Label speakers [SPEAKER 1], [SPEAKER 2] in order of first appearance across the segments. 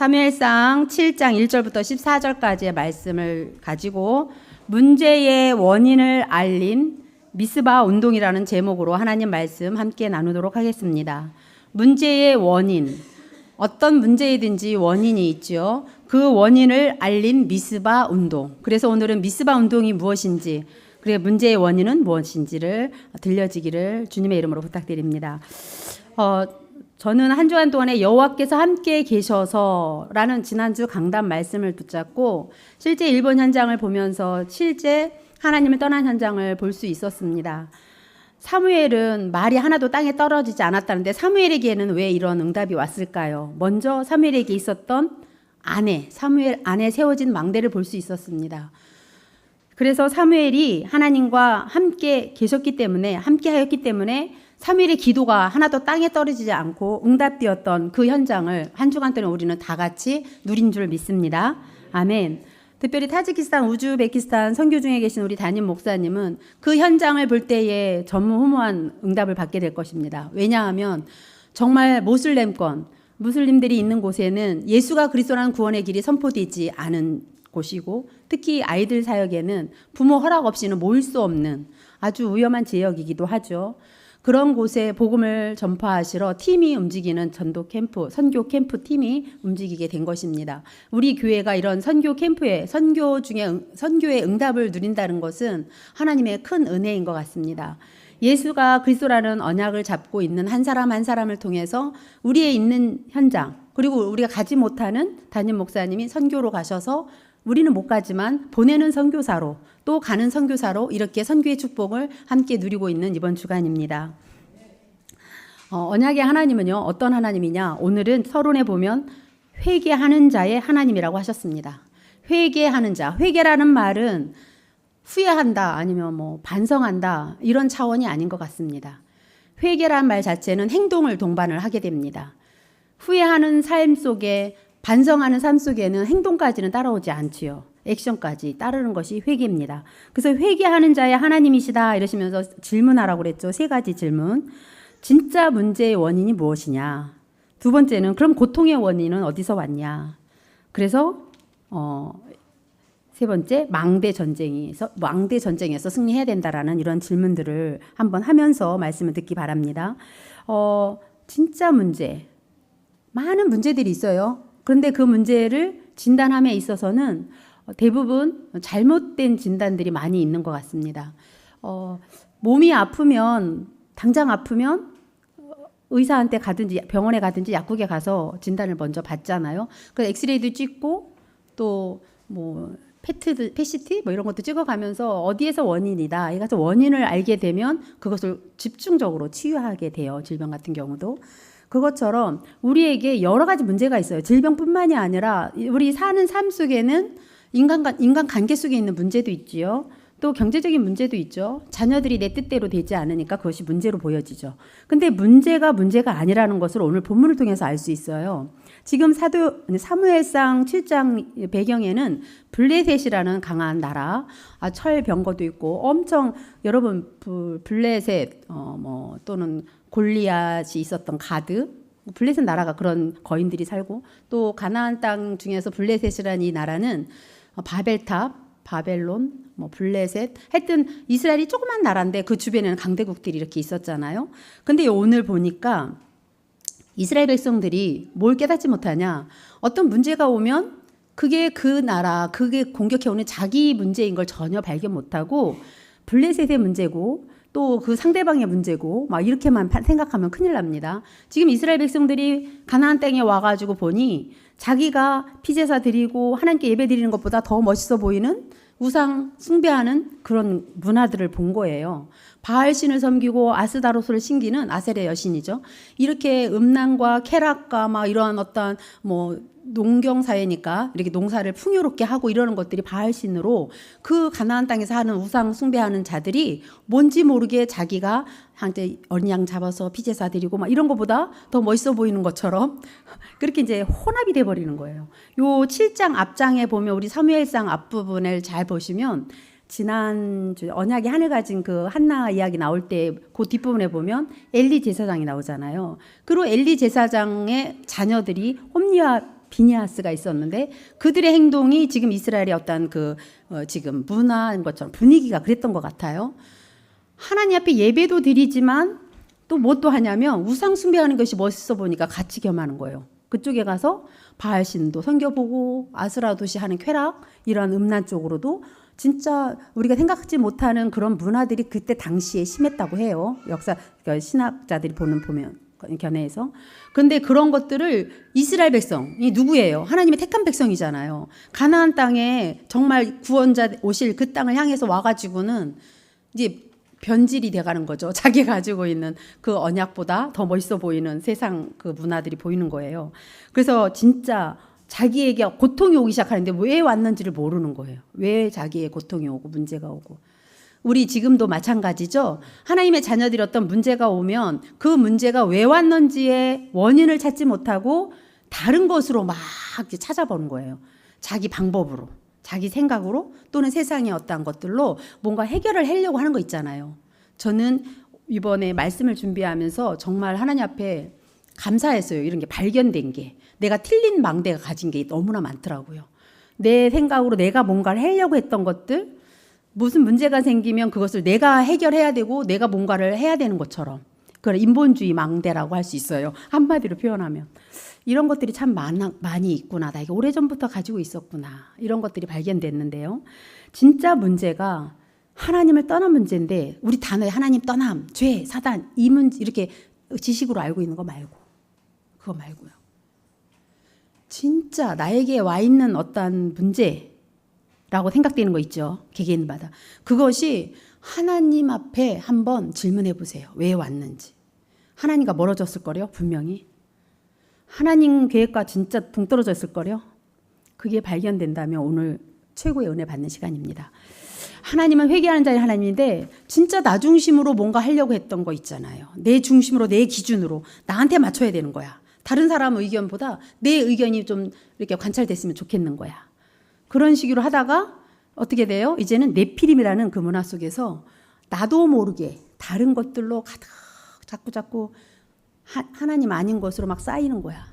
[SPEAKER 1] 사무엘상 7장 1절부터 14절까지의 말씀을 가지고 문제의 원인을 알린 미스바 운동이라는 제목으로 하나님 말씀 함께 나누도록 하겠습니다. 문제의 원인, 어떤 문제이든지 원인이 있죠. 그 원인을 알린 미스바 운동. 그래서 오늘은 미스바 운동이 무엇인지, 그래 문제의 원인은 무엇인지를 들려지기를 주님의 이름으로 부탁드립니다. 저는 한 주간 동안에 여호와께서 함께 계셔서라는 지난주 강단 말씀을 붙잡고 실제 일본 현장을 보면서 실제 하나님을 떠난 현장을 볼 수 있었습니다. 사무엘은 말이 하나도 땅에 떨어지지 않았다는데 사무엘에게는 왜 이런 응답이 왔을까요? 먼저 사무엘에게 있었던 사무엘 안에 세워진 망대를 볼 수 있었습니다. 그래서 사무엘이 하나님과 함께 계셨기 때문에, 함께 하였기 때문에 사무엘의 기도가 하나도 땅에 떨어지지 않고 응답되었던 그 현장을 한 주간 동안 우리는 다 같이 누린 줄 믿습니다. 아멘. 특별히 타지키스탄, 우즈베키스탄 선교 중에 계신 우리 담임 목사님은 그 현장을 볼 때에 전무후무한 응답을 받게 될 것입니다. 왜냐하면 정말 무슬림들이 있는 곳에는 예수가 그리스도라는 구원의 길이 선포되지 않은 곳이고, 특히 아이들 사역에는 부모 허락 없이는 모일 수 없는 아주 위험한 지역이기도 하죠. 그런 곳에 복음을 전파하시러 팀이 움직이는 전도 캠프, 선교 캠프 팀이 움직이게 된 것입니다. 우리 교회가 이런 선교 캠프에 선교의 응답을 누린다는 것은 하나님의 큰 은혜인 것 같습니다. 예수가 그리스도라는 언약을 잡고 있는 한 사람 한 사람을 통해서 우리의 있는 현장, 그리고 우리가 가지 못하는 담임 목사님이 선교로 가셔서 우리는 못 가지만 보내는 선교사로, 또 가는 선교사로 이렇게 선교의 축복을 함께 누리고 있는 이번 주간입니다. 언약의 하나님은요, 어떤 하나님이냐? 오늘은 서론에 보면 회개하는 자의 하나님이라고 하셨습니다. 회개하는 자, 회개라는 말은 후회한다 아니면 반성한다 이런 차원이 아닌 것 같습니다. 회개란 말 자체는 행동을 동반을 하게 됩니다. 후회하는 삶 속에, 반성하는 삶 속에는 행동까지는 따라오지 않지요. 액션까지 따르는 것이 회개입니다. 그래서 회개하는 자의 하나님이시다 이러시면서 질문하라고 그랬죠. 3가지 질문. 진짜 문제의 원인이 무엇이냐? 두 번째는 그럼 고통의 원인은 어디서 왔냐? 그래서 세 번째, 망대 전쟁에서 승리해야 된다라는 이런 질문들을 한번 하면서 말씀을 듣기 바랍니다. 진짜 문제, 많은 문제들이 있어요. 그런데 그 문제를 진단함에 있어서는 대부분 잘못된 진단들이 많이 있는 것 같습니다. 몸이 아프면, 당장 아프면 의사한테 가든지 병원에 가든지 약국에 가서 진단을 먼저 받잖아요. 그래서 엑스레이도 찍고 또 PCT 이런 것도 찍어가면서 어디에서 원인이다. 이가서 원인을 알게 되면 그것을 집중적으로 치유하게 돼요. 질병 같은 경우도. 그것처럼 우리에게 여러 가지 문제가 있어요. 질병뿐만이 아니라 우리 사는 삶 속에는 인간 관계 속에 있는 문제도 있지요. 또 경제적인 문제도 있죠. 자녀들이 내 뜻대로 되지 않으니까 그것이 문제로 보여지죠. 근데 문제가 아니라는 것을 오늘 본문을 통해서 알 수 있어요. 지금 사무엘상 7장 배경에는 블레셋이라는 강한 나라, 철병거도 있고 엄청 여러분 블레셋 또는 골리앗이 있었던 가드, 블레셋 나라가 그런 거인들이 살고, 또 가나안 땅 중에서 블레셋이라는 이 나라는 바벨탑, 바벨론, 블레셋, 하여튼 이스라엘이 조그만 나라인데 그 주변에는 강대국들이 이렇게 있었잖아요. 근데 오늘 보니까 이스라엘 백성들이 뭘 깨닫지 못하냐? 어떤 문제가 오면 그게 그 나라, 그게 공격해오는 자기 문제인 걸 전혀 발견 못하고 블레셋의 문제고 또 그 상대방의 문제고 막 이렇게만 생각하면 큰일 납니다. 지금 이스라엘 백성들이 가나안 땅에 와가지고 보니 자기가 피제사 드리고 하나님께 예배 드리는 것보다 더 멋있어 보이는 우상 숭배하는 그런 문화들을 본 거예요. 바알신을 섬기고 아스다로스를 신기는 아세레 여신이죠. 이렇게 음란과 쾌락과 막 이런 어떤 농경 사회니까 이렇게 농사를 풍요롭게 하고 이러는 것들이 바알신으로 그 가나안 땅에서 하는 우상 숭배하는 자들이 뭔지 모르게 자기가 한때 어린 양 잡아서 피제사 드리고 막 이런 것보다 더 멋있어 보이는 것처럼 그렇게 이제 혼합이 돼 버리는 거예요. 요 7장 앞장에 보면 우리 사무엘상 앞부분을 잘 보시면 지난주 언약의 하늘 가진 그 한나 이야기 나올 때 그 뒷부분에 보면 엘리 제사장이 나오잖아요. 그리고 엘리 제사장의 자녀들이 홈리와 비니아스가 있었는데 그들의 행동이 지금 이스라엘의 어떤 지금 문화인 것처럼 분위기가 그랬던 것 같아요. 하나님 앞에 예배도 드리지만 또 뭐 또 하냐면 우상 숭배하는 것이 멋있어 보니까 같이 겸하는 거예요. 그쪽에 가서 바알신도 섬겨보고 아스라도시 하는 쾌락 이런 음란 쪽으로도 진짜 우리가 생각하지 못하는 그런 문화들이 그때 당시에 심했다고 해요. 역사 그러니까 신학자들이 보면 견해에서. 그런데 그런 것들을 이스라엘 백성이 누구예요? 하나님의 택한 백성이잖아요. 가나안 땅에 정말 구원자 오실 그 땅을 향해서 와가지고는 이제 변질이 돼가는 거죠. 자기 가지고 있는 그 언약보다 더 멋있어 보이는 세상 그 문화들이 보이는 거예요. 그래서 진짜 자기에게 고통이 오기 시작하는데 왜 왔는지를 모르는 거예요. 왜 자기의 고통이 오고 문제가 오고. 우리 지금도 마찬가지죠. 하나님의 자녀들이 어떤 문제가 오면 그 문제가 왜 왔는지의 원인을 찾지 못하고 다른 것으로 막 찾아보는 거예요. 자기 방법으로, 자기 생각으로 또는 세상의 어떠한 것들로 뭔가 해결을 하려고 하는 거 있잖아요. 저는 이번에 말씀을 준비하면서 정말 하나님 앞에 감사했어요. 이런 게 발견된 게. 내가 틀린 망대가 가진 게 너무나 많더라고요. 내 생각으로 내가 뭔가를 하려고 했던 것들, 무슨 문제가 생기면 그것을 내가 해결해야 되고 내가 뭔가를 해야 되는 것처럼 그걸 인본주의 망대라고 할 수 있어요. 한마디로 표현하면. 이런 것들이 참 많이 있구나. 나 이게 오래전부터 가지고 있었구나. 이런 것들이 발견됐는데요. 진짜 문제가 하나님을 떠난 문제인데 우리 단어에 하나님 떠남, 죄, 사단 이 문제 이렇게 지식으로 알고 있는 거 말고 그거 말고요. 진짜 나에게 와 있는 어떤 문제라고 생각되는 거 있죠. 개개인마다. 그것이 하나님 앞에 한번 질문해 보세요. 왜 왔는지. 하나님과 멀어졌을 거요 분명히. 하나님 계획과 진짜 동떨어졌을 거요. 그게 발견된다면 오늘 최고의 은혜 받는 시간입니다. 하나님은 회개하는 자의 하나님인데 진짜 나 중심으로 뭔가 하려고 했던 거 있잖아요. 내 중심으로 내 기준으로 나한테 맞춰야 되는 거야. 다른 사람 의견보다 내 의견이 좀 이렇게 관찰됐으면 좋겠는 거야. 그런 식으로 하다가 어떻게 돼요? 이제는 네피림이라는 그 문화 속에서 나도 모르게 다른 것들로 가득 자꾸 하나님 아닌 것으로 막 쌓이는 거야.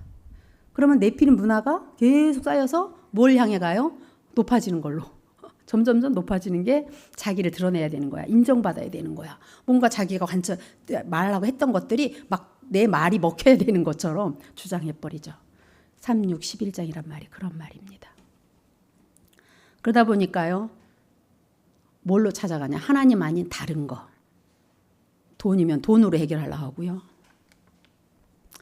[SPEAKER 1] 그러면 네피림 문화가 계속 쌓여서 뭘 향해 가요? 높아지는 걸로. 점점점 높아지는 게 자기를 드러내야 되는 거야. 인정받아야 되는 거야. 뭔가 자기가 말하려고 했던 것들이 막 내 말이 먹혀야 되는 것처럼 주장해버리죠. 3, 6, 11장이란 말이 그런 말입니다. 그러다 보니까요. 뭘로 찾아가냐. 하나님 아닌 다른 거. 돈이면 돈으로 해결하려고 하고요.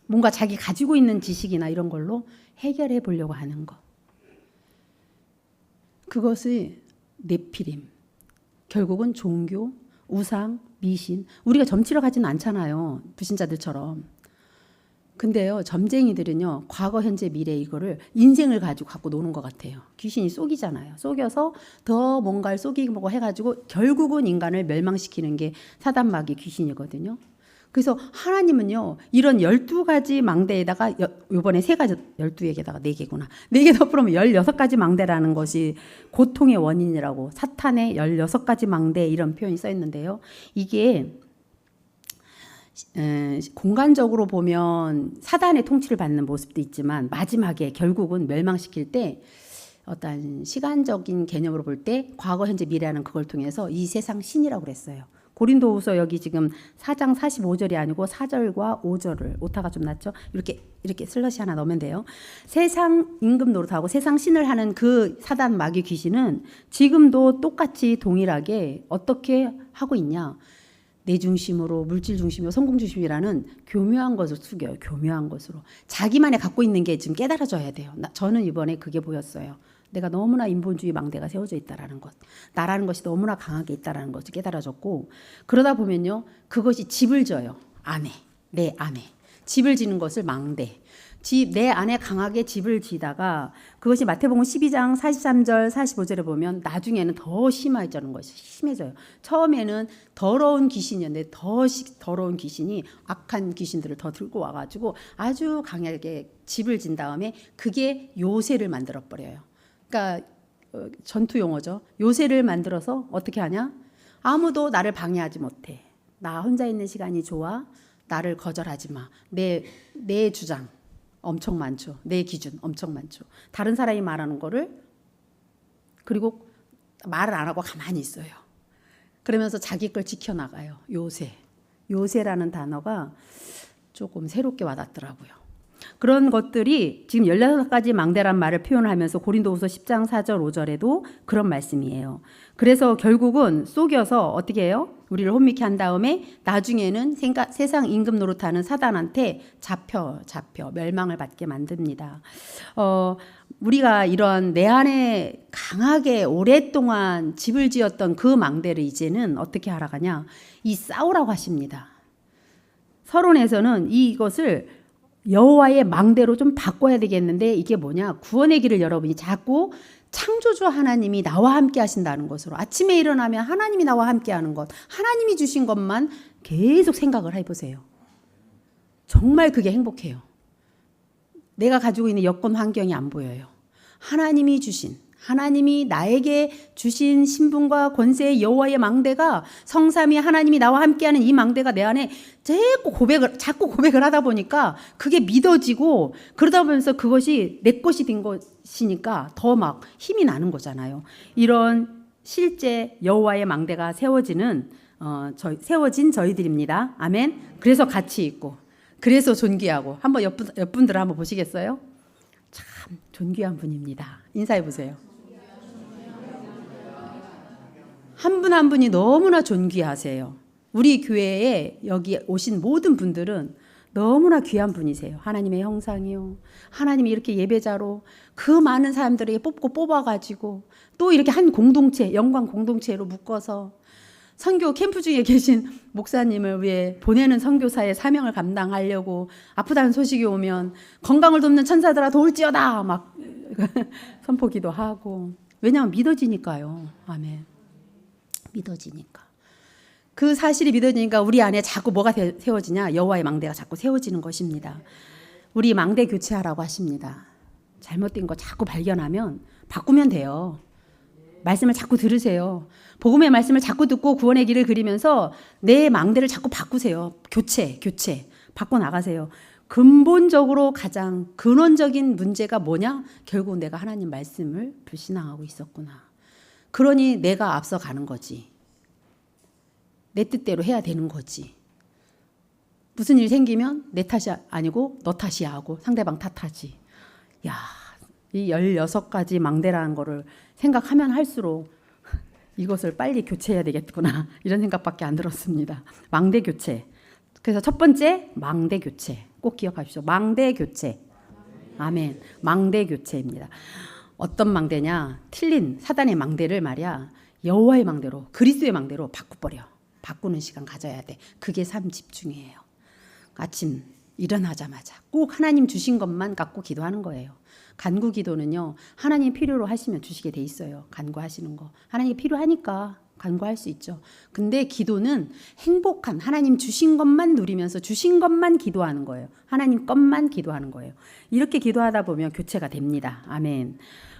[SPEAKER 1] 뭔가 자기 가지고 있는 지식이나 이런 걸로 해결해 보려고 하는 거. 그것이 네피림. 결국은 종교, 우상, 미신. 우리가 점치러 가지는 않잖아요. 불신자들처럼. 근데요. 점쟁이들은요. 과거, 현재, 미래 이거를 인생을 가지고 갖고 노는 것 같아요. 귀신이 속이잖아요. 속여서 더 뭔가를 속이고 해가지고 결국은 인간을 멸망시키는 게 사단 마귀 귀신이거든요. 그래서 하나님은요. 이런 12가지 망대에다가 이번에 3가지 12개에다가 4개구나. 4개 덧부르면 16가지 망대라는 것이 고통의 원인이라고 사탄의 16가지 망대 이런 표현이 써 있는데요. 이게 공간적으로 보면 사단의 통치를 받는 모습도 있지만 마지막에 결국은 멸망시킬 때 어떤 시간적인 개념으로 볼 때 과거, 현재, 미래라는 그걸 통해서 이 세상 신이라고 그랬어요. 고린도후서 여기 지금 4장 45절이 아니고 4절과 5절을 오타가 좀 났죠. 이렇게 슬러시 하나 넣으면 돼요. 세상 임금 노릇하고 세상 신을 하는 그 사단 마귀 귀신은 지금도 똑같이 동일하게 어떻게 하고 있냐. 내 중심으로 물질 중심으로 성공 중심이라는 교묘한 것을 숙여요. 교묘한 것으로. 자기만의 갖고 있는 게 지금 깨달아져야 돼요. 저는 이번에 그게 보였어요. 내가 너무나 인본주의 망대가 세워져 있다라는 것. 나라는 것이 너무나 강하게 있다라는 것이 깨달아졌고 그러다 보면요. 그것이 집을 져요. 안에. 내 안에. 집을 지는 것을 망대. 내 안에 강하게 집을 지다가 그것이 마태복음 12장 43절 45절에 보면 나중에는 더 심해지는 것이 심해져요. 처음에는 더러운 귀신이었는데 더 더러운 귀신이 악한 귀신들을 더 들고 와가지고 아주 강하게 집을 진 다음에 그게 요새를 만들어버려요. 그러니까 전투 용어죠. 요새를 만들어서 어떻게 하냐? 아무도 나를 방해하지 못해. 나 혼자 있는 시간이 좋아. 나를 거절하지 마. 내 주장. 엄청 많죠. 내 기준 엄청 많죠. 다른 사람이 말하는 거를 그리고 말을 안 하고 가만히 있어요. 그러면서 자기 걸 지켜나가요. 요새라는 단어가 조금 새롭게 와닿더라고요. 그런 것들이 지금 16가지 망대란 말을 표현하면서 고린도후서 10장 4절 5절에도 그런 말씀이에요. 그래서 결국은 속여서 어떻게 해요? 우리를 혼미케 한 다음에 나중에는 세상 임금 노릇하는 사단한테 잡혀 멸망을 받게 만듭니다. 우리가 이런 내 안에 강하게 오랫동안 집을 지었던 그 망대를 이제는 어떻게 하러 가냐? 이 싸우라고 하십니다. 서론에서는 이것을 여호와의 망대로 좀 바꿔야 되겠는데 이게 뭐냐? 구원의 길을 여러분이 자꾸 창조주 하나님이 나와 함께 하신다는 것으로 아침에 일어나면 하나님이 나와 함께 하는 것, 하나님이 주신 것만 계속 생각을 해보세요. 정말 그게 행복해요. 내가 가지고 있는 여건 환경이 안 보여요. 하나님이 나에게 주신 신분과 권세의 여호와의 망대가 성삼위 하나님이 나와 함께하는 이 망대가 내 안에 자꾸 고백을 하다 보니까 그게 믿어지고 그러다 보면서 그것이 내 것이 된 것이니까 더 막 힘이 나는 거잖아요. 이런 실제 여호와의 망대가 세워진 저희들입니다. 아멘. 그래서 가치 있고 그래서 존귀하고 한번 옆분들 한번 보시겠어요? 참 존귀한 분입니다. 인사해 보세요. 한 분 한 분이 너무나 존귀하세요. 우리 교회에 여기 오신 모든 분들은 너무나 귀한 분이세요. 하나님의 형상이요. 하나님이 이렇게 예배자로 그 많은 사람들에게 뽑아가지고 또 이렇게 한 공동체, 영광 공동체로 묶어서 선교 캠프 중에 계신 목사님을 위해 보내는 선교사의 사명을 감당하려고 아프다는 소식이 오면 건강을 돕는 천사들아 도울지어다 막 선포기도 하고 왜냐하면 믿어지니까요. 아멘. 믿어지니까. 그 사실이 믿어지니까 우리 안에 자꾸 뭐가 세워지냐? 여호와의 망대가 자꾸 세워지는 것입니다. 우리 망대 교체하라고 하십니다. 잘못된 거 자꾸 발견하면 바꾸면 돼요. 말씀을 자꾸 들으세요. 복음의 말씀을 자꾸 듣고 구원의 길을 그리면서 내 망대를 자꾸 바꾸세요. 교체 바꿔 나가세요. 근본적으로 가장 근원적인 문제가 뭐냐? 결국 내가 하나님 말씀을 불신앙하고 있었구나. 그러니 내가 앞서가는 거지. 내 뜻대로 해야 되는 거지. 무슨 일 생기면 내 탓이 아니고 너 탓이야 하고 상대방 탓하지. 야, 이 16가지 망대라는 거를 생각하면 할수록 이것을 빨리 교체해야 되겠구나 이런 생각밖에 안 들었습니다. 망대 교체. 그래서 첫 번째 망대 교체. 꼭 기억하십시오. 망대 교체. 아멘. 망대 교체입니다. 어떤 망대냐? 틀린 사단의 망대를 말이야 여호와의 망대로 그리스도의 망대로 바꾸는 시간 가져야 돼. 그게 삶 집중이에요. 아침 일어나자마자 꼭 하나님 주신 것만 갖고 기도하는 거예요. 간구 기도는요. 하나님 필요로 하시면 주시게 돼 있어요. 간구하시는 거. 하나님이 필요하니까 간구할 수 있죠. 근데 기도는 행복한 하나님 주신 것만 누리면서 주신 것만 기도하는 거예요. 하나님 것만 기도하는 거예요. 이렇게 기도하다 보면 교체가 됩니다. 아멘.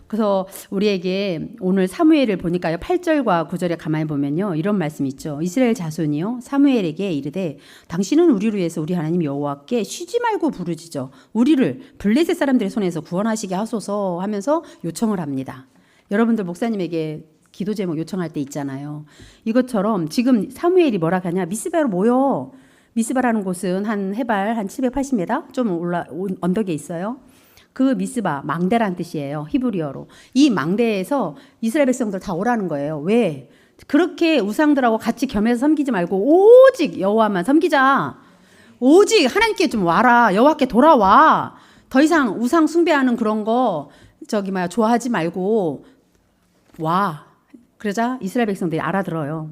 [SPEAKER 1] 그래서 우리에게 오늘 사무엘을 보니까요. 8절과 9절에 가만히 보면요. 이런 말씀이 있죠. 이스라엘 자손이요. 사무엘에게 이르되 당신은 우리를 위해서 우리 하나님 여호와께 쉬지 말고 부르짖어 우리를 블레셋 사람들의 손에서 구원하시게 하소서 하면서 요청을 합니다. 여러분들 목사님에게 기도 제목 요청할 때 있잖아요. 이것처럼 지금 사무엘이 뭐라 하냐. 미스바로 모여. 미스바라는 곳은 한 해발 한 780m 좀 언덕에 있어요. 그 미스바 망대란 뜻이에요. 히브리어로. 이 망대에서 이스라엘 백성들 다 오라는 거예요. 왜? 그렇게 우상들하고 같이 겸해서 섬기지 말고 오직 여호와만 섬기자. 오직 하나님께 좀 와라. 여호와께 돌아와. 더 이상 우상 숭배하는 그런 거 좋아하지 말고 와. 그러자 이스라엘 백성들이 알아들어요.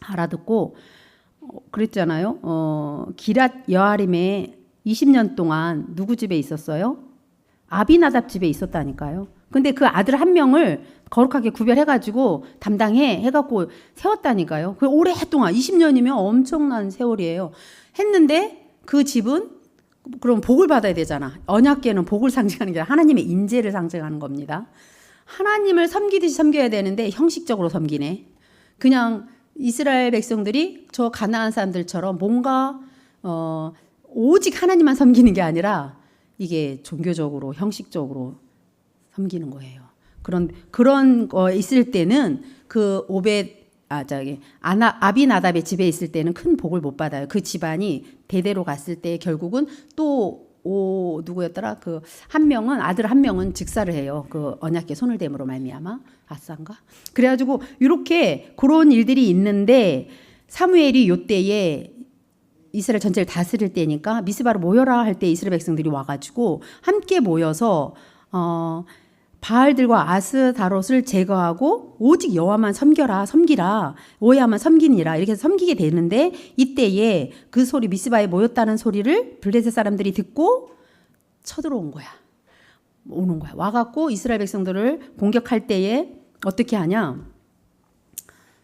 [SPEAKER 1] 알아듣고 그랬잖아요. 기랏 여아림에 20년 동안 누구 집에 있었어요? 아비나답 집에 있었다니까요. 근데 그 아들 한 명을 거룩하게 구별해가지고 해갖고 세웠다니까요. 그 오랫동안 20년이면 엄청난 세월이에요. 했는데 그 집은 그럼 복을 받아야 되잖아. 언약궤는 복을 상징하는 게 아니라 하나님의 인재를 상징하는 겁니다. 하나님을 섬기듯이 섬겨야 되는데 형식적으로 섬기네. 그냥 이스라엘 백성들이 저 가나안 사람들처럼 뭔가 오직 하나님만 섬기는 게 아니라 이게 종교적으로 형식적으로 섬기는 거예요. 그런 거 있을 때는 그 아비나답의 집에 있을 때는 큰 복을 못 받아요. 그 집안이 대대로 갔을 때 결국은 또 누구였더라? 그 한 명은 아들 한 명은 직사를 해요. 그 언약궤 손을 댐으로 말미암아 아사인가? 그래가지고 이렇게 그런 일들이 있는데 사무엘이 요때에 이스라엘 전체를 다스릴 때니까 미스바로 모여라 할 때 이스라엘 백성들이 와가지고 함께 모여서 바알들과 아스다롯을 제거하고 오직 여호와만 섬기라 여호와만 섬기니라 이렇게 해서 섬기게 되는데 이때에 그 소리 미스바에 모였다는 소리를 블레셋 사람들이 듣고 쳐들어온 거야. 오는 거야. 와갖고 이스라엘 백성들을 공격할 때에 어떻게 하냐?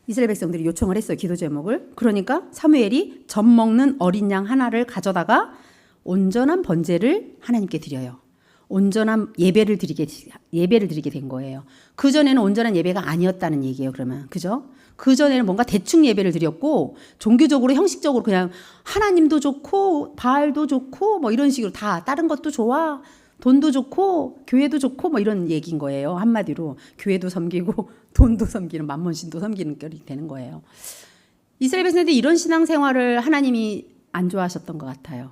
[SPEAKER 1] 이스라엘 백성들이 요청을 했어요. 기도 제목을. 그러니까 사무엘이 젖 먹는 어린 양 하나를 가져다가 온전한 번제를 하나님께 드려요. 온전한 예배를 드리게 된 거예요. 그전에는 온전한 예배가 아니었다는 얘기예요. 그러면 그죠? 그전에는 뭔가 대충 예배를 드렸고 종교적으로 형식적으로 그냥 하나님도 좋고 바알도 좋고 뭐 이런 식으로 다 다른 것도 좋아. 돈도 좋고 교회도 좋고 뭐 이런 얘기인 거예요. 한마디로 교회도 섬기고 돈도 섬기는 만몬신도 섬기는 결이 되는 거예요. 이스라엘 백성들이 이런 신앙생활을 하나님이 안 좋아하셨던 것 같아요.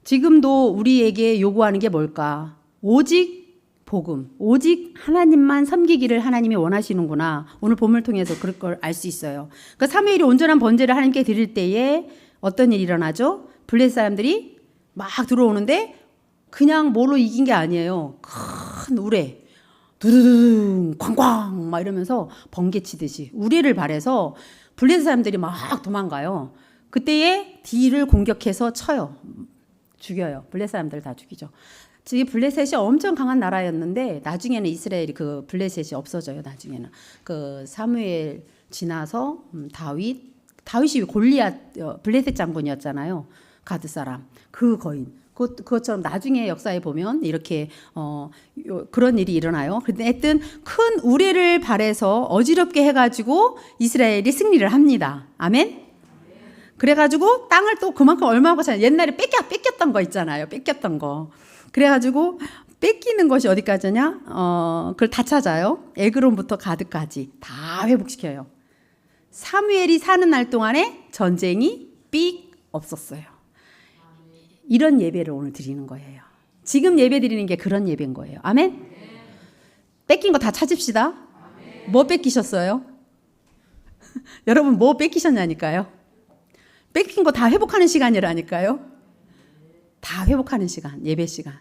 [SPEAKER 1] 지금도 우리에게 요구하는 게 뭘까? 오직 복음, 오직 하나님만 섬기기를 하나님이 원하시는구나. 오늘 본문을 통해서 그럴 걸 알 수 있어요. 그러니까 사무엘이 온전한 번제를 하나님께 드릴 때에 어떤 일이 일어나죠? 블레셋 사람들이 막 들어오는데 그냥 뭘로 이긴 게 아니에요. 큰 우레, 두두둥, 쾅쾅 막 이러면서 번개 치듯이 우레를 발해서 블레셋 사람들이 막 도망가요. 그때에 뒤를 공격해서 쳐요. 죽여요. 블레셋 사람들을 다 죽이죠. 이 블레셋이 엄청 강한 나라였는데 나중에는 이스라엘이 그 블레셋이 없어져요. 나중에는 그 사무엘 지나서 다윗이 골리앗 블레셋 장군이었잖아요. 가드 사람 그 거인 그것처럼 나중에 역사에 보면 이렇게 그런 일이 일어나요. 근데 하여튼 큰 우레를 발해서 어지럽게 해가지고 이스라엘이 승리를 합니다. 아멘. 그래가지고 땅을 또 그만큼 얼마고 옛날에 뺏겼던 거 있잖아요. 뺏겼던 거. 그래가지고 뺏기는 것이 어디까지냐? 그걸 다 찾아요. 에그론부터 가드까지 다 회복시켜요. 사무엘이 사는 날 동안에 전쟁이 삑 없었어요. 이런 예배를 오늘 드리는 거예요. 지금 예배 드리는 게 그런 예배인 거예요. 아멘? 뺏긴 거 다 찾읍시다. 뭐 뺏기셨어요? 여러분 뭐 뺏기셨냐니까요. 뺏긴 거 다 회복하는 시간이라니까요. 다 회복하는 시간, 예배 시간.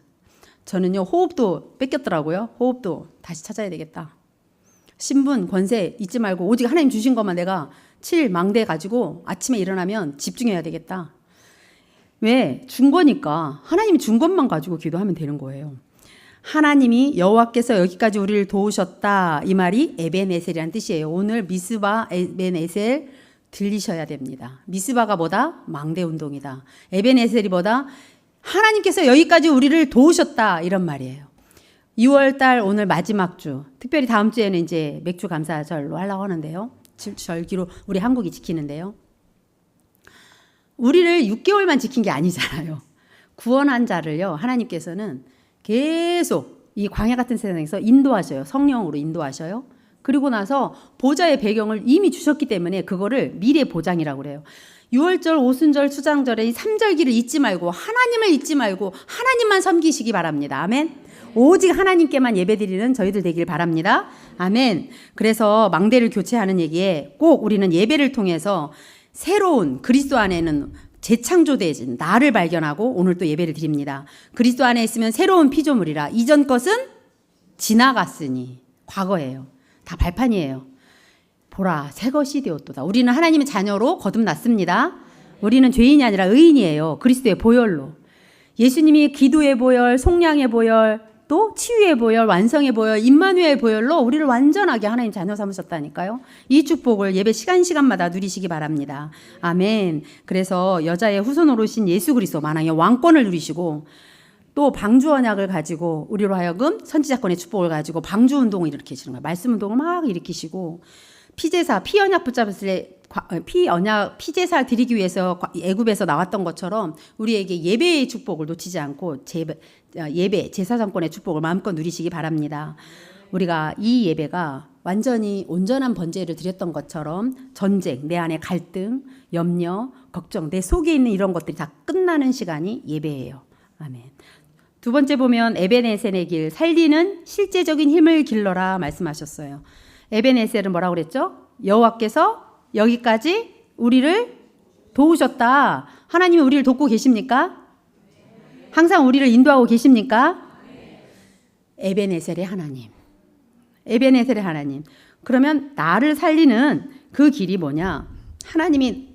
[SPEAKER 1] 저는요, 호흡도 뺏겼더라고요. 호흡도 다시 찾아야 되겠다. 신분, 권세 잊지 말고 오직 하나님 주신 것만 내가 망대 가지고 아침에 일어나면 집중해야 되겠다. 왜? 준 거니까 하나님이 준 것만 가지고 기도하면 되는 거예요. 하나님이 여호와께서 여기까지 우리를 도우셨다. 이 말이 에벤에셀이라는 뜻이에요. 오늘 미스바 에벤에셀 들리셔야 됩니다. 미스바가 뭐다? 망대 운동이다. 에벤에셀이 뭐다? 하나님께서 여기까지 우리를 도우셨다. 이런 말이에요. 2월달 오늘 마지막 주, 특별히 다음 주에는 이제 맥주 감사절로 하려고 하는데요. 절기로 우리 한국이 지키는데요. 우리를 6개월만 지킨 게 아니잖아요. 구원한 자를요, 하나님께서는 계속 이 광야 같은 세상에서 인도하셔요. 성령으로 인도하셔요. 그리고 나서 보좌의 배경을 이미 주셨기 때문에 그거를 미래 보장이라고 그래요. 6월절, 오순절, 수장절에 이 3절기를 잊지 말고 하나님을 잊지 말고 하나님만 섬기시기 바랍니다. 아멘. 오직 하나님께만 예배드리는 저희들 되길 바랍니다. 아멘. 그래서 망대를 교체하는 얘기에 꼭 우리는 예배를 통해서 새로운 그리스도 안에는 재창조되어진 나를 발견하고 오늘 또 예배를 드립니다. 그리스도 안에 있으면 새로운 피조물이라 이전 것은 지나갔으니 과거예요. 다 발판이에요. 보라 새 것이 되었도다. 우리는 하나님의 자녀로 거듭났습니다. 우리는 죄인이 아니라 의인이에요. 그리스도의 보혈로. 예수님이 기도의 보혈, 속량의 보혈, 또 치유의 보혈, 완성의 보혈, 임마누엘 보혈로 우리를 완전하게 하나님 자녀 삼으셨다니까요. 이 축복을 예배 시간마다 누리시기 바랍니다. 아멘. 그래서 여자의 후손으로 오신 예수 그리스도 만왕의 왕권을 누리시고 또 방주 언약을 가지고 우리로 하여금 선지자권의 축복을 가지고 방주 운동을 일으키시는 거예요. 말씀 운동을 막 일으키시고 피제사, 피 언약 피제사 드리기 위해서 애굽에서 나왔던 것처럼 우리에게 예배의 축복을 놓치지 않고 예배 제사장권의 축복을 마음껏 누리시기 바랍니다. 우리가 이 예배가 완전히 온전한 번제를 드렸던 것처럼 전쟁, 내 안에 갈등, 염려, 걱정, 내 속에 있는 이런 것들이 다 끝나는 시간이 예배예요. 아멘. 두 번째 보면 에베네셀의 길, 살리는 실제적인 힘을 길러라 말씀하셨어요. 에베네셀은 뭐라고 그랬죠? 여호와께서 여기까지 우리를 도우셨다. 하나님이 우리를 돕고 계십니까? 항상 우리를 인도하고 계십니까? 에베네셀의 하나님. 에베네셀의 하나님. 그러면 나를 살리는 그 길이 뭐냐? 하나님이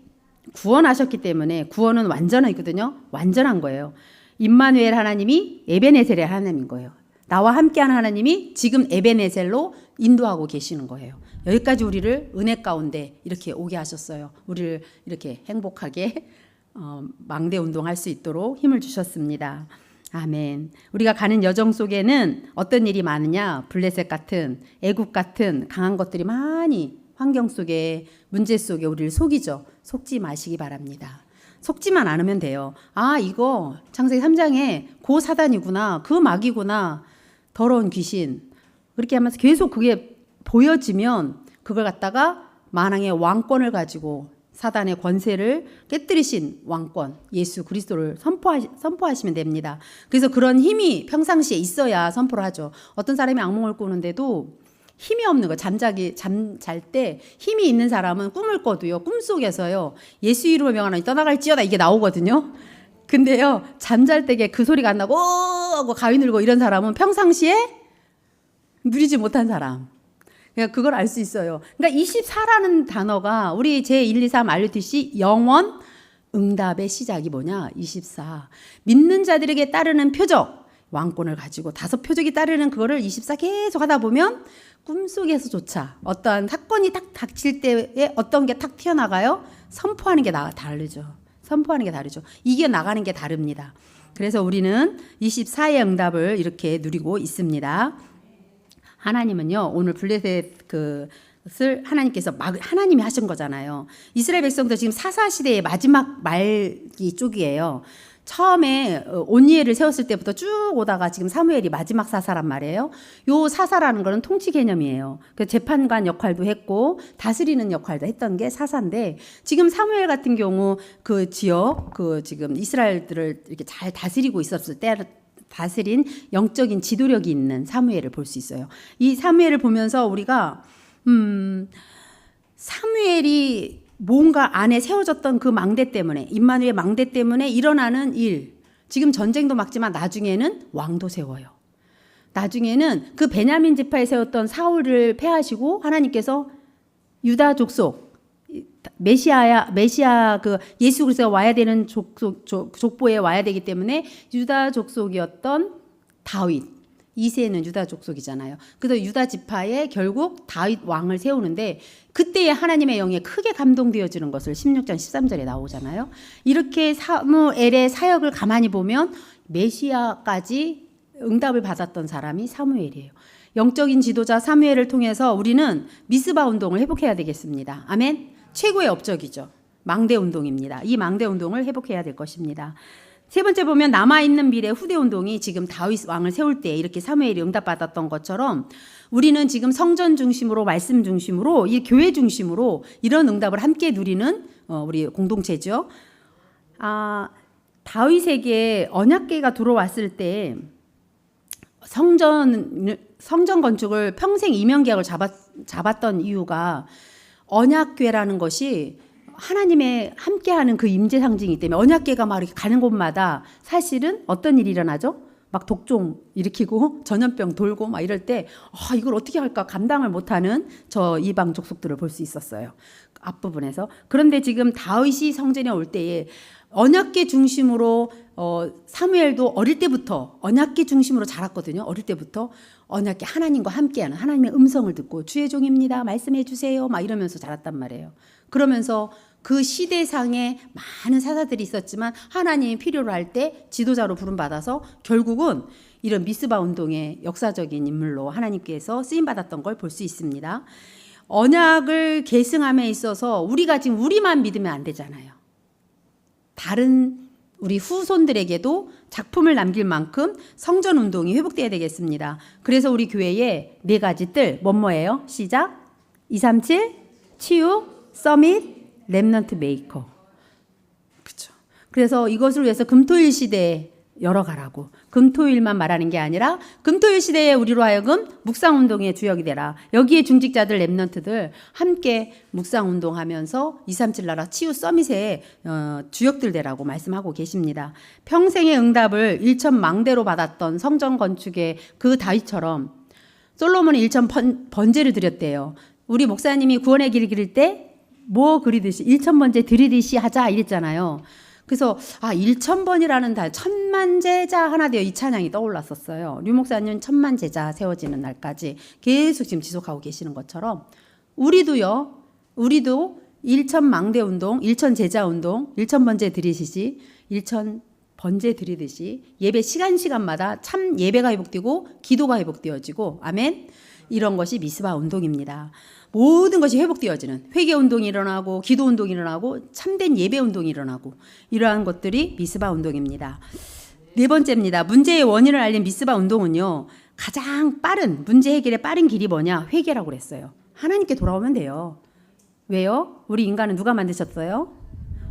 [SPEAKER 1] 구원하셨기 때문에 구원은 완전하거든요. 완전한 거예요. 임마누엘 하나님이 에베네셀의 하나님인 거예요. 나와 함께하는 하나님이 지금 에베네셀로 인도하고 계시는 거예요. 여기까지 우리를 은혜 가운데 이렇게 오게 하셨어요. 우리를 이렇게 행복하게 망대 운동할 수 있도록 힘을 주셨습니다. 아멘. 우리가 가는 여정 속에는 어떤 일이 많으냐? 블레셋 같은, 애굽 같은 강한 것들이 많이 환경 속에, 문제 속에 우리를 속이죠. 속지 마시기 바랍니다. 속지만 않으면 돼요. 아, 이거 창세기 3장에 고 사단이구나, 그 마귀구나, 더러운 귀신. 그렇게 하면서 계속 그게 보여지면 그걸 갖다가 만왕의 왕권을 가지고 사단의 권세를 깨뜨리신 왕권 예수 그리스도를 선포하시면 됩니다. 그래서 그런 힘이 평상시에 있어야 선포를 하죠. 어떤 사람이 악몽을 꾸는데도 힘이 없는 거, 잠잘 때 힘이 있는 사람은 꿈을 꿔도요, 꿈속에서요, 예수 이름을 명하노니 떠나갈지어다 이게 나오거든요. 근데요, 잠잘 때에 그 소리가 안 나고 하고 가위 눌고 이런 사람은 평상시에 누리지 못한 사람. 그러니까 그걸 알 수 있어요. 그러니까 24라는 단어가 우리 제1, 2, 3 알려듯이 영원 응답의 시작이 뭐냐? 24. 믿는 자들에게 따르는 표적, 왕권을 가지고 5 표적이 따르는 그거를 24 계속 하다 보면 꿈속에서조차 어떠한 사건이 딱 닥칠 때에 어떤 게 탁 튀어나가요? 선포하는 게 다르죠. 선포하는 게 다르죠. 이겨나가는 게 다릅니다. 그래서 우리는 24의 응답을 이렇게 누리고 있습니다. 하나님은요, 오늘 블레셋 그것을 하나님께서 하나님이 하신 거잖아요. 이스라엘 백성도 지금 사사 시대의 마지막 말기 쪽이에요. 처음에 온니엘을 세웠을 때부터 쭉 오다가 지금 사무엘이 마지막 사사란 말이에요. 요 사사라는 거는 통치 개념이에요. 그 재판관 역할도 했고 다스리는 역할도 했던 게 사사인데, 지금 사무엘 같은 경우 그 지역, 그 지금 이스라엘들을 이렇게 잘 다스리고 있었을 때 다스린 영적인 지도력이 있는 사무엘을 볼 수 있어요. 이 사무엘을 보면서 우리가 사무엘이 뭔가 안에 세워졌던 그 망대 때문에, 임마누엘 망대 때문에 일어나는 일, 지금 전쟁도 막지만 나중에는 왕도 세워요. 나중에는 그 베냐민 지파에 세웠던 사울을 패하시고 하나님께서 유다 족속, 메시아 그 예수 그리스도가 와야 되는 족보에 와야 되기 때문에 유다 족속이었던 다윗, 이세는 유다 족속이잖아요. 그래서 유다 지파에 결국 다윗 왕을 세우는데, 그때의 하나님의 영에 크게 감동되어지는 것을 16장 13절에 나오잖아요. 이렇게 사무엘의 사역을 가만히 보면 메시아까지 응답을 받았던 사람이 사무엘이에요. 영적인 지도자 사무엘을 통해서 우리는 미스바 운동을 회복해야 되겠습니다. 아멘. 최고의 업적이죠. 망대 운동입니다. 이 망대 운동을 회복해야 될 것입니다. 세 번째 보면 남아있는 미래 후대 운동이 지금 다윗 왕을 세울 때 이렇게 사무엘이 응답받았던 것처럼 우리는 지금 성전 중심으로, 말씀 중심으로, 이 교회 중심으로 이런 응답을 함께 누리는 우리 공동체죠. 다윗에게 언약궤가 들어왔을 때 성전 건축을 평생 이명계약을 잡았던 이유가, 언약궤라는 것이 하나님의 함께하는 그 임재 상징이기 때문에 언약궤가 막 이렇게 가는 곳마다 사실은 어떤 일이 일어나죠? 막 독종 일으키고 전염병 돌고 막 이럴 때 이걸 어떻게 할까 감당을 못하는 저 이방 족속들을 볼 수 있었어요. 앞부분에서. 그런데 지금 다윗이 성전에 올 때에 언약궤 중심으로 사무엘도 어릴 때부터 언약궤 중심으로 자랐거든요. 어릴 때부터 언약궤, 하나님과 함께하는, 하나님의 음성을 듣고 주의 종입니다, 말씀해 주세요 막 이러면서 자랐단 말이에요. 그러면서 그 시대상에 많은 사사들이 있었지만 하나님이 필요로 할 때 지도자로 부름받아서 결국은 이런 미스바 운동의 역사적인 인물로 하나님께서 쓰임받았던 걸 볼 수 있습니다. 언약을 계승함에 있어서 우리가 지금 우리만 믿으면 안 되잖아요. 다른 우리 후손들에게도 작품을 남길 만큼 성전 운동이 회복돼야 되겠습니다. 그래서 우리 교회에 4가지 뜰 뭐예요? 시작 237 치유 서밋 렘넌트 메이커. 그렇죠. 그래서 이것을 위해서 금토일 시대에 열어가라고. 금토일만 말하는 게 아니라 금토일 시대에 우리로 하여금 묵상운동의 주역이 되라. 여기에 중직자들 렘넌트들 함께 묵상운동하면서 237 나라 치유 서밋의 주역들 되라고 말씀하고 계십니다. 평생의 응답을 일천망대로 받았던 성전 건축의 그 다윗처럼 솔로몬이 일천번제를 드렸대요. 우리 목사님이 구원의 길을 기를 때 뭐 그리듯이 일천번제 드리듯이 하자 이랬잖아요. 그래서 1000번이라는 달 천만제자 하나 되어 이 찬양이 떠올랐었어요. 류 목사님 천만제자 세워지는 날까지 계속 지금 지속하고 계시는 것처럼 우리도 1000망대 운동, 1000제자 운동, 1000번제 드리듯이 1000번제 드리듯이 예배 시간마다 참 예배가 회복되고 기도가 회복되어지고 아멘. 이런 것이 미스바 운동입니다. 모든 것이 회복되어지는 회개 운동이 일어나고 기도 운동이 일어나고 참된 예배 운동이 일어나고 이러한 것들이 미스바 운동입니다. 4번째입니다. 문제의 원인을 알린 미스바 운동은요. 가장 빠른 문제 해결의 빠른 길이 뭐냐? 회개라고 그랬어요. 하나님께 돌아오면 돼요. 왜요? 우리 인간은 누가 만드셨어요?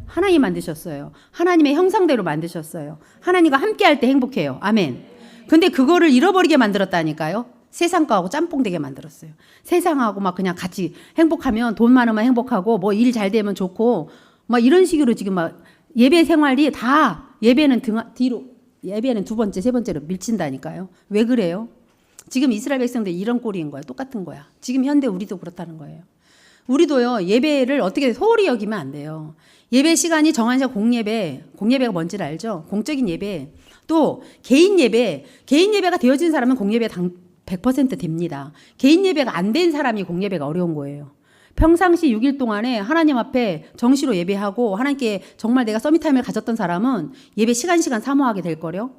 [SPEAKER 1] 하나님 만드셨어요. 하나님의 형상대로 만드셨어요. 하나님과 함께할 때 행복해요. 아멘. 근데 그거를 잃어버리게 만들었다니까요. 세상 거하고 짬뽕 되게 만들었어요. 세상하고 막 그냥 같이 행복하면 돈 많으면 행복하고 뭐 일 잘 되면 좋고 막 이런 식으로 지금 막 예배 생활이 다 예배는 뒤로 예배는 2번째, 3번째로 밀친다니까요. 왜 그래요? 지금 이스라엘 백성들 이런 꼴인 거예요. 똑같은 거야. 지금 현대 우리도 그렇다는 거예요. 우리도요. 예배를 어떻게 소홀히 여기면 안 돼요. 예배 시간이 정한 시간 공예배가 뭔지를 알죠? 공적인 예배 또 개인 예배가 되어진 사람은 공예배 100% 됩니다. 개인 예배가 안 된 사람이 공예배가 어려운 거예요. 평상시 6일 동안에 하나님 앞에 정시로 예배하고 하나님께 정말 내가 서밋타임을 가졌던 사람은 예배 시간 사모하게 될 거요.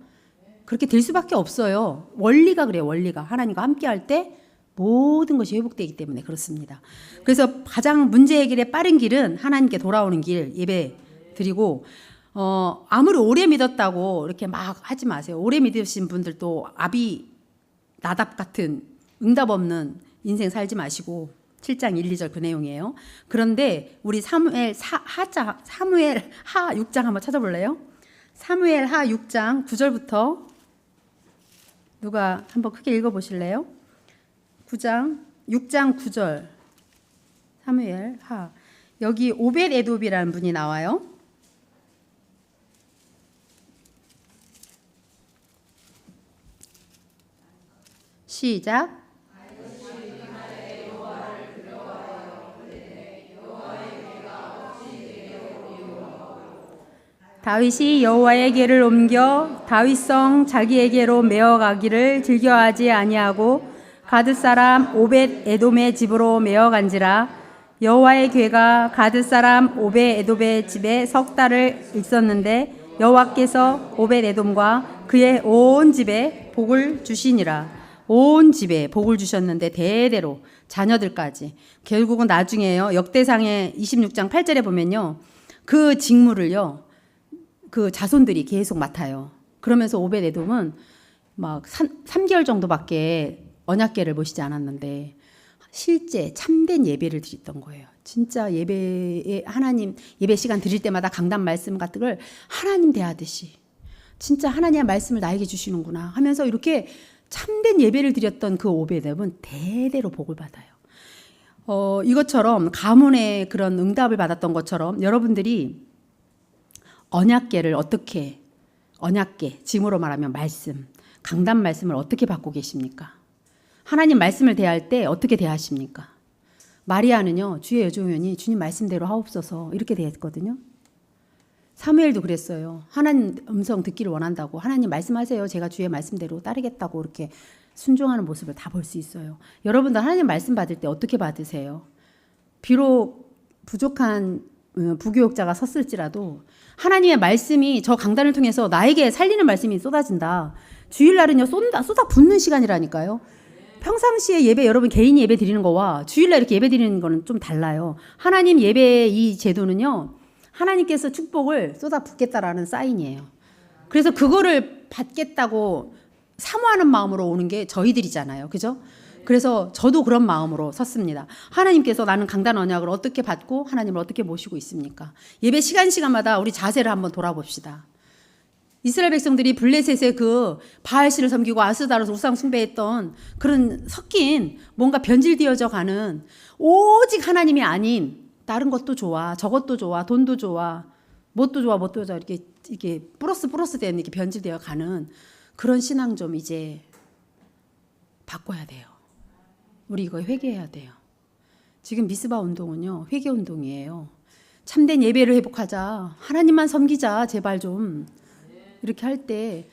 [SPEAKER 1] 그렇게 될 수밖에 없어요. 원리가 그래요. 원리가. 하나님과 함께 할 때 모든 것이 회복되기 때문에 그렇습니다. 그래서 가장 문제 해결의 빠른 길은 하나님께 돌아오는 길 예배 드리고 아무리 오래 믿었다고 이렇게 막 하지 마세요. 오래 믿으신 분들도 나답 같은 응답 없는 인생 살지 마시고 7장 1, 2절 그 내용이에요. 그런데 우리 사무엘 하 6장 한번 찾아볼래요? 사무엘 하 6장 9절부터 누가 한번 크게 읽어보실래요? 6장 9절 사무엘 하 여기 오벳 에돔이라는 분이 나와요. 시작. 다윗이 여호와의 궤를 옮겨 다윗성 자기에게로 메어가기를 즐겨하지 아니하고 가드 사람 오벳 에돔의 집으로 메어간지라. 여호와의 궤가 가드 사람 오벳 에돔의 집에 10달을 있었는데 여호와께서 오벳 에돔과 그의 온 집에 복을 주시니라. 온 집에 복을 주셨는데 대대로 자녀들까지. 결국은 나중에요. 역대상의 26장 8절에 보면요. 그 직무를요. 그 자손들이 계속 맡아요. 그러면서 오벳 에돔은 막 3개월 정도밖에 언약궤를 모시지 않았는데 실제 참된 예배를 드렸던 거예요. 진짜 예배에 하나님 예배 시간 드릴 때마다 강단 말씀 같은 걸 하나님 대하듯이 진짜 하나님의 말씀을 나에게 주시는구나 하면서 이렇게 참된 예배를 드렸던 그 오벳 에돔은 대대로 복을 받아요. 이것처럼 가문의 그런 응답을 받았던 것처럼 여러분들이 언약궤를 어떻게 언약궤 지금으로 말하면 말씀 강단 말씀을 어떻게 받고 계십니까? 하나님 말씀을 대할 때 어떻게 대하십니까? 마리아는요 주의 여종이니 주님 말씀대로 하옵소서 이렇게 대했거든요. 사무엘도 그랬어요. 하나님 음성 듣기를 원한다고 하나님 말씀하세요. 제가 주의 말씀대로 따르겠다고 이렇게 순종하는 모습을 다 볼 수 있어요. 여러분들 하나님 말씀 받을 때 어떻게 받으세요? 비록 부족한 부교육자가 섰을지라도 하나님의 말씀이 저 강단을 통해서 나에게 살리는 말씀이 쏟아진다. 주일날은요 쏟아 붓는 시간이라니까요. 평상시에 예배 여러분 개인 예배 드리는 거와 주일날 이렇게 예배 드리는 거는 좀 달라요. 하나님 예배 이 제도는요. 하나님께서 축복을 쏟아 붓겠다라는 사인이에요. 그래서 그거를 받겠다고 사모하는 마음으로 오는 게 저희들이잖아요. 그죠? 그래서 저도 그런 마음으로 섰습니다. 하나님께서 나는 강단 언약을 어떻게 받고 하나님을 어떻게 모시고 있습니까? 예배 시간마다 우리 자세를 한번 돌아봅시다. 이스라엘 백성들이 블레셋의 그 바알신을 섬기고 아스다로스 우상 숭배했던 그런 섞인 뭔가 변질되어져 가는 오직 하나님이 아닌 다른 것도 좋아, 저것도 좋아, 돈도 좋아, 뭣도 좋아, 이렇게 플러스 되는 이렇게 변질되어 가는 그런 신앙 좀 이제 바꿔야 돼요. 우리 이거 회개해야 돼요. 지금 미스바 운동은요, 회개 운동이에요. 참된 예배를 회복하자. 하나님만 섬기자. 제발 좀. 이렇게 할 때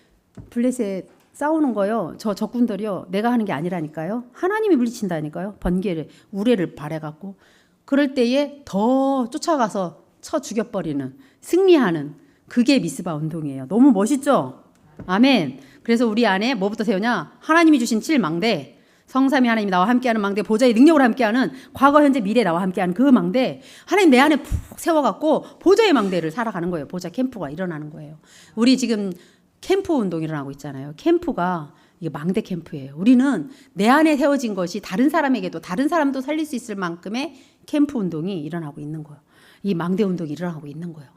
[SPEAKER 1] 블레셋 싸우는 거요. 저 적군들이요. 내가 하는 게 아니라니까요. 하나님이 물리친다니까요. 번개를, 우레를 발해갖고. 그럴 때에 더 쫓아가서 쳐 죽여버리는, 승리하는 그게 미스바 운동이에요. 너무 멋있죠? 아멘. 그래서 우리 안에 뭐부터 세우냐? 하나님이 주신 7망대. 성삼위 하나님이 나와 함께하는 망대, 보좌의 능력으로 함께하는 과거, 현재, 미래 나와 함께하는 그 망대. 하나님 내 안에 푹 세워갖고 보좌의 망대를 살아가는 거예요. 보좌 캠프가 일어나는 거예요. 우리 지금 캠프 운동이 일어나고 있잖아요. 캠프가 이게 망대 캠프예요. 우리는 내 안에 세워진 것이 다른 사람에게도 다른 사람도 살릴 수 있을 만큼의 캠프 운동이 일어나고 있는 거예요. 이 망대 운동이 일어나고 있는 거예요.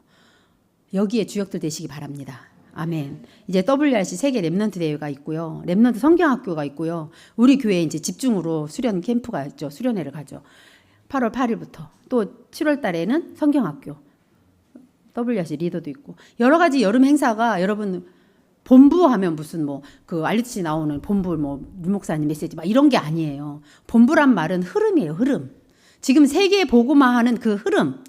[SPEAKER 1] 여기에 주역들 되시기 바랍니다. 아멘. 이제 WRC 세계 랩넌트 대회가 있고요. 랩넌트 성경학교가 있고요. 우리 교회에 이제 집중으로 수련 캠프가 있죠. 수련회를 가죠. 8월 8일부터. 또 7월 달에는 성경학교. WRC 리더도 있고. 여러 가지 여름 행사가 여러분 본부 하면 무슨 뭐 그 알리치 나오는 본부 뭐 류목사님 메시지 막 이런 게 아니에요. 본부란 말은 흐름이에요. 흐름. 지금 세계 복음화하는 그 흐름.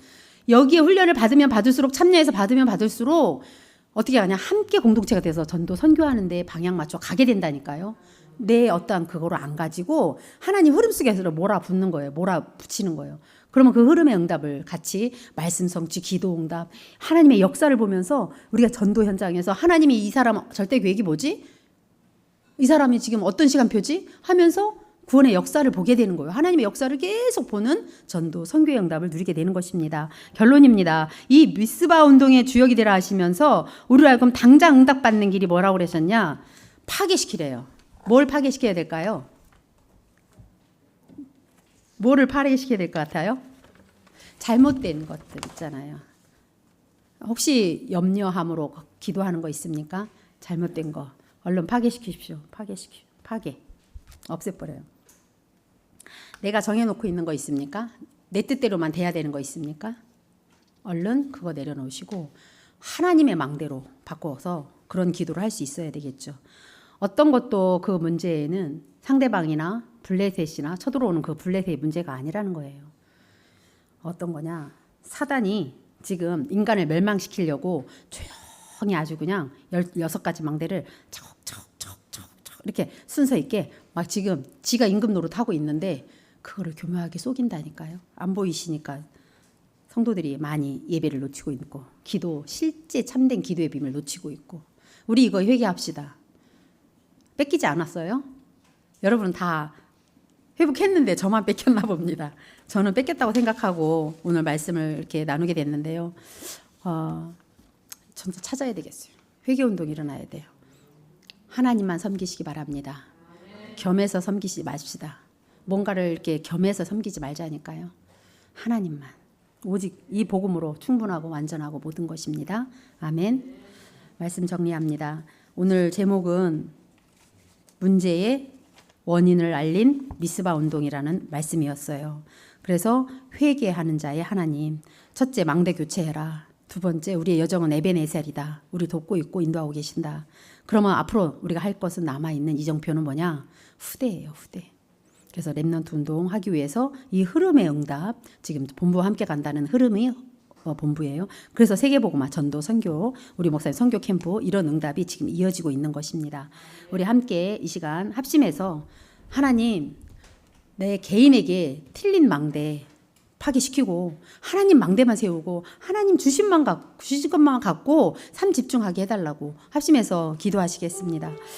[SPEAKER 1] 여기에 훈련을 받으면 받을수록 참여해서 받으면 받을수록 어떻게 하냐 함께 공동체가 돼서 전도 선교하는 데 방향 맞춰 가게 된다니까요. 내 어떠한 그거를 안 가지고 하나님 흐름 속에서 몰아붙는 거예요. 몰아붙이는 거예요. 그러면 그 흐름의 응답을 같이 말씀 성취, 기도 응답, 하나님의 역사를 보면서 우리가 전도 현장에서 하나님이 이 사람 절대 계획이 뭐지? 이 사람이 지금 어떤 시간표지? 하면서 구원의 역사를 보게 되는 거예요. 하나님의 역사를 계속 보는 전도, 선교의 응답을 누리게 되는 것입니다. 결론입니다. 이 미스바 운동의 주역이 되라 하시면서 우리로 하여금 당장 응답받는 길이 뭐라고 그러셨냐? 파괴시키래요. 뭘 파괴시켜야 될까요? 뭐를 파괴시켜야 될 것 같아요? 잘못된 것들 있잖아요. 혹시 염려함으로 기도하는 거 있습니까? 잘못된 거. 얼른 파괴시키십시오. 파괴. 없애버려요. 내가 정해놓고 있는 거 있습니까? 내 뜻대로만 돼야 되는 거 있습니까? 얼른 그거 내려놓으시고 하나님의 망대로 바꿔서 그런 기도를 할 수 있어야 되겠죠. 어떤 것도 그 문제에는 상대방이나 블레셋이나 쳐들어오는 그 블레셋의 문제가 아니라는 거예요. 어떤 거냐? 사단이 지금 인간을 멸망시키려고 조용히 아주 그냥 16가지 망대를 차곡차곡 이렇게 순서 있게 막 지금 지가 임금 노릇하고 있는데 그거를 교묘하게 속인다니까요. 안 보이시니까 성도들이 많이 예배를 놓치고 있고 기도, 실제 참된 기도의 빔을 놓치고 있고 우리 이거 회개합시다. 뺏기지 않았어요? 여러분 다 회복했는데 저만 뺏겼나 봅니다. 저는 뺏겼다고 생각하고 오늘 말씀을 이렇게 나누게 됐는데요. 전도 찾아야 되겠어요. 회개운동이 일어나야 돼요. 하나님만 섬기시기 바랍니다. 겸해서 섬기지 마십시다. 뭔가를 이렇게 겸해서 섬기지 말자니까요. 하나님만. 오직 이 복음으로 충분하고 완전하고 모든 것입니다. 아멘. 말씀 정리합니다. 오늘 제목은 문제의 원인을 알린 미스바 운동이라는 말씀이었어요. 그래서 회개하는 자의 하나님. 첫째, 망대 교체해라. 두 번째, 우리의 여정은 에베네셀이다. 우리 돕고 있고 인도하고 계신다. 그러면 앞으로 우리가 할 것은 남아있는 이정표는 뭐냐? 후대예요, 후대. 그래서 랩넌트 운동하기 위해서 이 흐름의 응답, 지금 본부와 함께 간다는 흐름이 본부예요. 그래서 세계복음화 전도 선교, 우리 목사님 선교 캠프 이런 응답이 지금 이어지고 있는 것입니다. 우리 함께 이 시간 합심해서 하나님 내 개인에게 틀린 망대 파괴시키고 하나님 망대만 세우고 하나님 주신 것만 갖고 삶 집중하게 해달라고 합심해서 기도하시겠습니다.